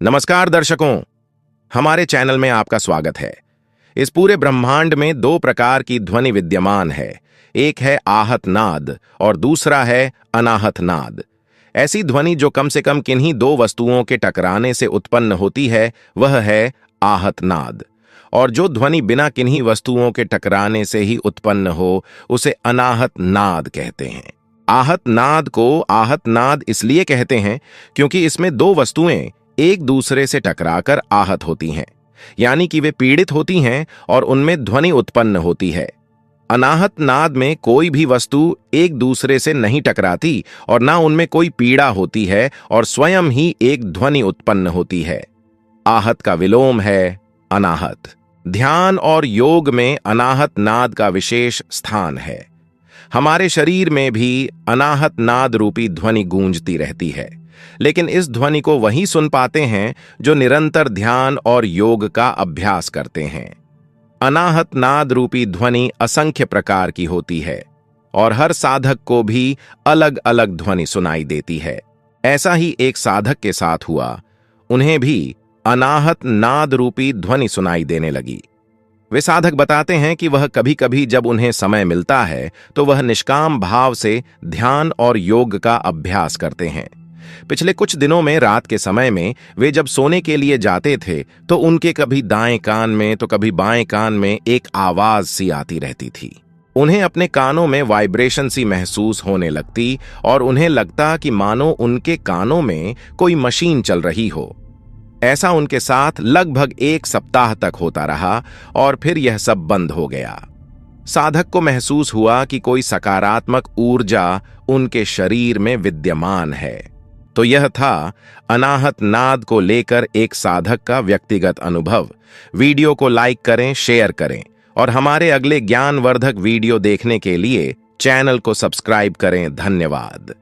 नमस्कार दर्शकों, हमारे चैनल में आपका स्वागत है। इस पूरे ब्रह्मांड में दो प्रकार की ध्वनि विद्यमान है। एक है आहत नाद और दूसरा है अनाहत नाद। ऐसी ध्वनि जो कम से कम किन्हीं दो वस्तुओं के टकराने से उत्पन्न होती है वह है आहत नाद, और जो ध्वनि बिना किन्हीं वस्तुओं के टकराने से ही उत्पन्न हो उसे अनाहत नाद कहते हैं। आहत नाद को आहत नाद इसलिए कहते हैं क्योंकि इसमें दो वस्तुएं एक दूसरे से टकराकर आहत होती हैं, यानी कि वे पीड़ित होती हैं और उनमें ध्वनि उत्पन्न होती है। अनाहत नाद में कोई भी वस्तु एक दूसरे से नहीं टकराती और ना उनमें कोई पीड़ा होती है और स्वयं ही एक ध्वनि उत्पन्न होती है। आहत का विलोम है अनाहत। ध्यान और योग में अनाहत नाद का विशेष स्थान है। हमारे शरीर में भी अनाहत नाद रूपी ध्वनि गूंजती रहती है, लेकिन इस ध्वनि को वही सुन पाते हैं जो निरंतर ध्यान और योग का अभ्यास करते हैं। अनाहत नाद रूपी ध्वनि असंख्य प्रकार की होती है और हर साधक को भी अलग अलग ध्वनि सुनाई देती है। ऐसा ही एक साधक के साथ हुआ। उन्हें भी अनाहत नाद रूपी ध्वनि सुनाई देने लगी। वे साधक बताते हैं कि वह कभी कभी जब उन्हें समय मिलता है तो वह निष्काम भाव से ध्यान और योग का अभ्यास करते हैं। पिछले कुछ दिनों में रात के समय में वे जब सोने के लिए जाते थे तो उनके कभी दाएं कान में तो कभी बाएं कान में एक आवाज सी आती रहती थी। उन्हें अपने कानों में वाइब्रेशन सी महसूस होने लगती और उन्हें लगता कि मानो उनके कानों में कोई मशीन चल रही हो। ऐसा उनके साथ लगभग एक सप्ताह तक होता रहा और फिर यह सब बंद हो गया। साधक को महसूस हुआ कि कोई सकारात्मक ऊर्जा उनके शरीर में विद्यमान है। तो यह था अनाहत नाद को लेकर एक साधक का व्यक्तिगत अनुभव। वीडियो को लाइक करें, शेयर करें और हमारे अगले ज्ञानवर्धक वीडियो देखने के लिए चैनल को सब्सक्राइब करें। धन्यवाद।